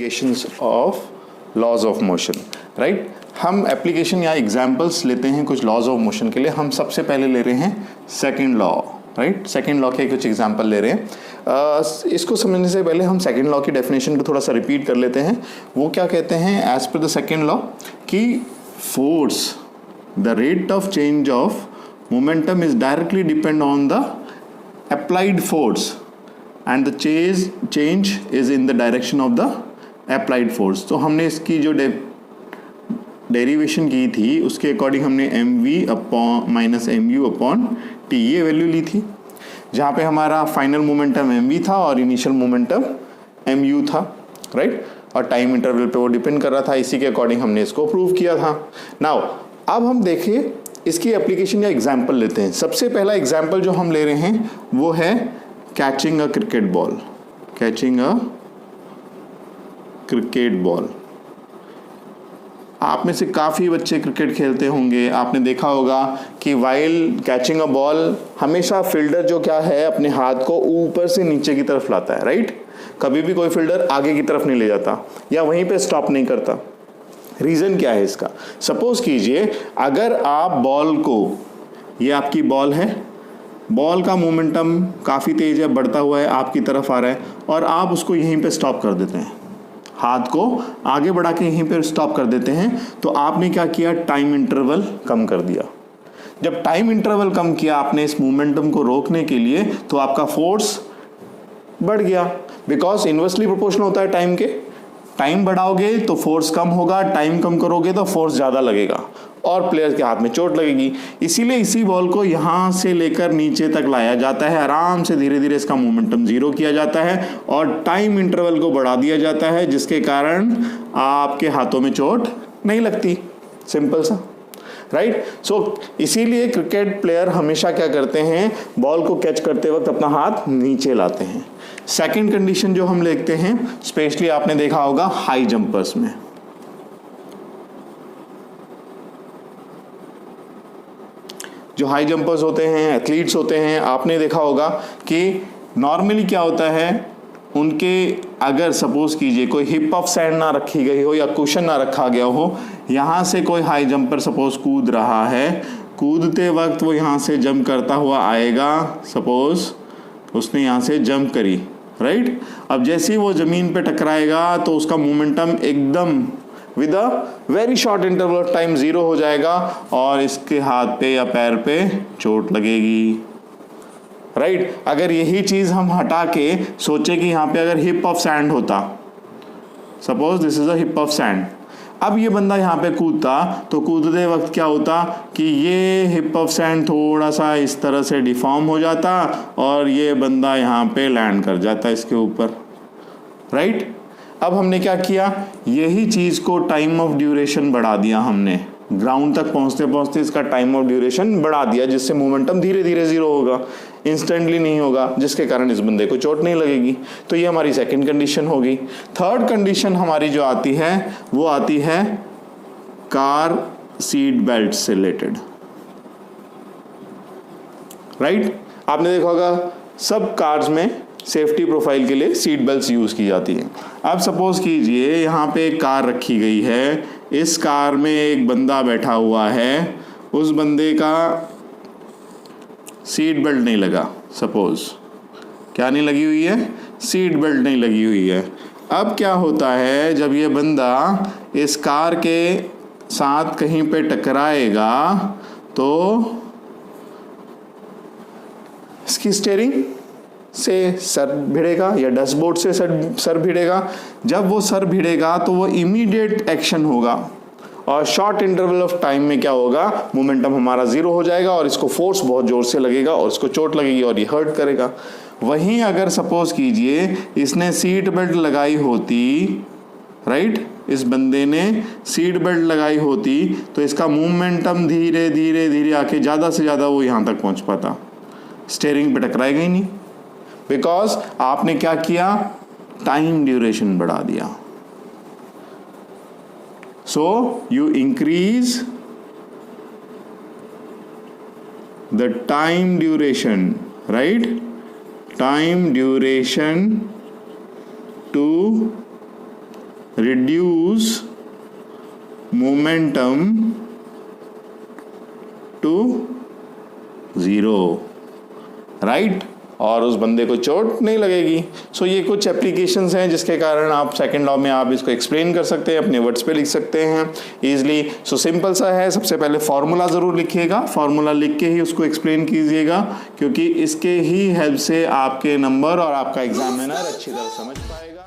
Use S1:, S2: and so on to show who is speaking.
S1: Applications of laws of motion, right. हम application या examples लेते हैं कुछ लॉज ऑफ मोशन के लिए। हम सबसे पहले ले रहे हैं second law, right. Second law के कुछ एग्जांपल ले रहे हैं। इसको समझने से पहले हम सेकंड लॉ की डेफिनेशन को थोड़ा सा रिपीट कर लेते हैं। वो क्या कहते हैं as per the second law कि force, the rate of change of momentum is directly depend on the applied force and the change is in the direction of the applied force. तो हमने इसकी जो डेरिवेशन की थी उसके according हमने mv upon minus mu upon t ये value ली थी, जहाँ पे हमारा फाइनल मोमेंटम mv था और इनिशियल मोमेंटम mu था, राइट। और टाइम इंटरवल पे वो डिपेंड कर रहा था, इसी के अकॉर्डिंग हमने इसको प्रूव किया था। नाउ अब हम देखिए इसकी एप्लीकेशन या एग्जाम्पल लेते हैं। सबसे पहला एग्जाम्पल जो हम ले रहे हैं वो है catching a cricket ball. Catching a cricket ball. आप में से काफ़ी बच्चे क्रिकेट खेलते होंगे, आपने देखा होगा कि वाइल कैचिंग अ बॉल हमेशा फील्डर जो क्या है अपने हाथ को ऊपर से नीचे की तरफ लाता है, राइट। कभी भी कोई फील्डर आगे की तरफ नहीं ले जाता या वहीं पे स्टॉप नहीं करता। रीज़न क्या है इसका? सपोज कीजिए अगर आप बॉल को, ये आपकी बॉल है, बॉल का मोमेंटम काफ़ी तेज़ है, बढ़ता हुआ है, आपकी तरफ आ रहा है और आप उसको यहीं पे स्टॉप कर देते हैं, हाथ को आगे बढ़ा के यहीं पे स्टॉप कर देते हैं, तो आपने क्या किया? टाइम इंटरवल कम कर दिया। जब टाइम इंटरवल कम किया आपने इस मोमेंटम को रोकने के लिए, तो आपका फोर्स बढ़ गया, बिकॉज इन्वर्सली प्रोपोर्शनल होता है टाइम के। टाइम बढ़ाओगे तो फोर्स कम होगा, टाइम कम करोगे तो फोर्स ज़्यादा लगेगा और प्लेयर के हाथ में चोट लगेगी। इसीलिए इसी बॉल को यहाँ से लेकर नीचे तक लाया जाता है, आराम से धीरे धीरे इसका मोमेंटम जीरो किया जाता है और टाइम इंटरवल को बढ़ा दिया जाता है, जिसके कारण आपके हाथों में चोट नहीं लगती। सिंपल सा, राइट। सो इसीलिए क्रिकेट प्लेयर हमेशा क्या करते हैं? बॉल को कैच करते वक्त अपना हाथ नीचे लाते हैं। सेकेंड कंडीशन जो हम देखते हैं, स्पेशली आपने देखा होगा हाई जंपर्स में। जो हाई जंपर्स होते हैं, एथलीट्स होते हैं, आपने देखा होगा कि नॉर्मली क्या होता है, उनके अगर सपोज कीजिए कोई हिप ऑफ सैंड ना रखी गई हो या कुशन ना रखा गया हो, यहाँ से कोई हाई जंपर सपोज कूद रहा है, कूदते वक्त वो यहाँ से जंप करता हुआ आएगा। सपोज उसने यहाँ से जंप करी, राइट। अब जैसे ही वो ज़मीन पे टकराएगा तो उसका मोमेंटम एकदम with a very short interval of time zero हो जाएगा और इसके हाथ पे या पैर पे चोट लगेगी, राइट। अगर यही चीज़ हम हटा के सोचे कि यहाँ पे अगर हिप ऑफ सैंड होता, suppose this is a hip of sand, अब ये बंदा यहाँ पे कूदता तो कूदते वक्त क्या होता कि ये हिप ऑफ सैंड थोड़ा सा इस तरह से डिफॉर्म हो जाता और ये बंदा यहाँ पे लैंड कर जाता इसके ऊपर, राइट। अब हमने क्या किया? यही चीज़ को टाइम ऑफ ड्यूरेशन बढ़ा दिया हमने, ग्राउंड तक पहुँचते पहुँचते इसका टाइम ऑफ ड्यूरेशन बढ़ा दिया, जिससे मोमेंटम धीरे धीरे जीरो होगा, इंस्टेंटली नहीं होगा, जिसके कारण इस बंदे को चोट नहीं लगेगी। तो ये हमारी सेकंड कंडीशन होगी। थर्ड कंडीशन हमारी जो आती है वो आती है कार सीट बेल्ट से रिलेटेड, राइट। आपने देखा होगा सब कार्स में सेफ्टी प्रोफाइल के लिए सीट बेल्ट्स यूज़ की जाती हैं। अब सपोज कीजिए यहाँ पे एक कार रखी गई है, इस कार में एक बंदा बैठा हुआ है, उस बंदे का सीट बेल्ट नहीं लगा, सपोज क्या नहीं लगी हुई है? सीट बेल्ट नहीं लगी हुई है। अब क्या होता है, जब ये बंदा इस कार के साथ कहीं पे टकराएगा तो इसकी स्टीयरिंग से सर भिड़ेगा या डैशबोर्ड से सर भिड़ेगा। जब वो सर भिड़ेगा तो वो इमीडिएट एक्शन होगा और शॉर्ट इंटरवल ऑफ टाइम में क्या होगा? मोमेंटम हमारा जीरो हो जाएगा और इसको फोर्स बहुत जोर से लगेगा और इसको चोट लगेगी और ये हर्ट करेगा। वहीं अगर सपोज कीजिए इसने सीट बेल्ट लगाई होती, राइट, इस बंदे ने सीट बेल्ट लगाई होती तो इसका मोमेंटम धीरे धीरे धीरे आके ज़्यादा से ज़्यादा वो यहाँ तक पहुँच पाता, स्टीयरिंग पे टकराएगा ही नहीं, बिकॉज आपने क्या किया? टाइम ड्यूरेशन बढ़ा दिया। So you increase the time duration, right, time duration to reduce momentum to 0, right, और उस बंदे को चोट नहीं लगेगी। सो ये कुछ एप्लीकेशंस हैं जिसके कारण आप सेकंड लॉ में आप इसको एक्सप्लेन कर सकते हैं, अपने वर्ड्स पे लिख सकते हैं इजीली। सो सिंपल सा है, सबसे पहले फार्मूला ज़रूर लिखिएगा, फार्मूला लिख के ही उसको एक्सप्लेन कीजिएगा, क्योंकि इसके ही हेल्प से आपके नंबर और आपका एग्जामिनर अच्छी तरह समझ पाएगा।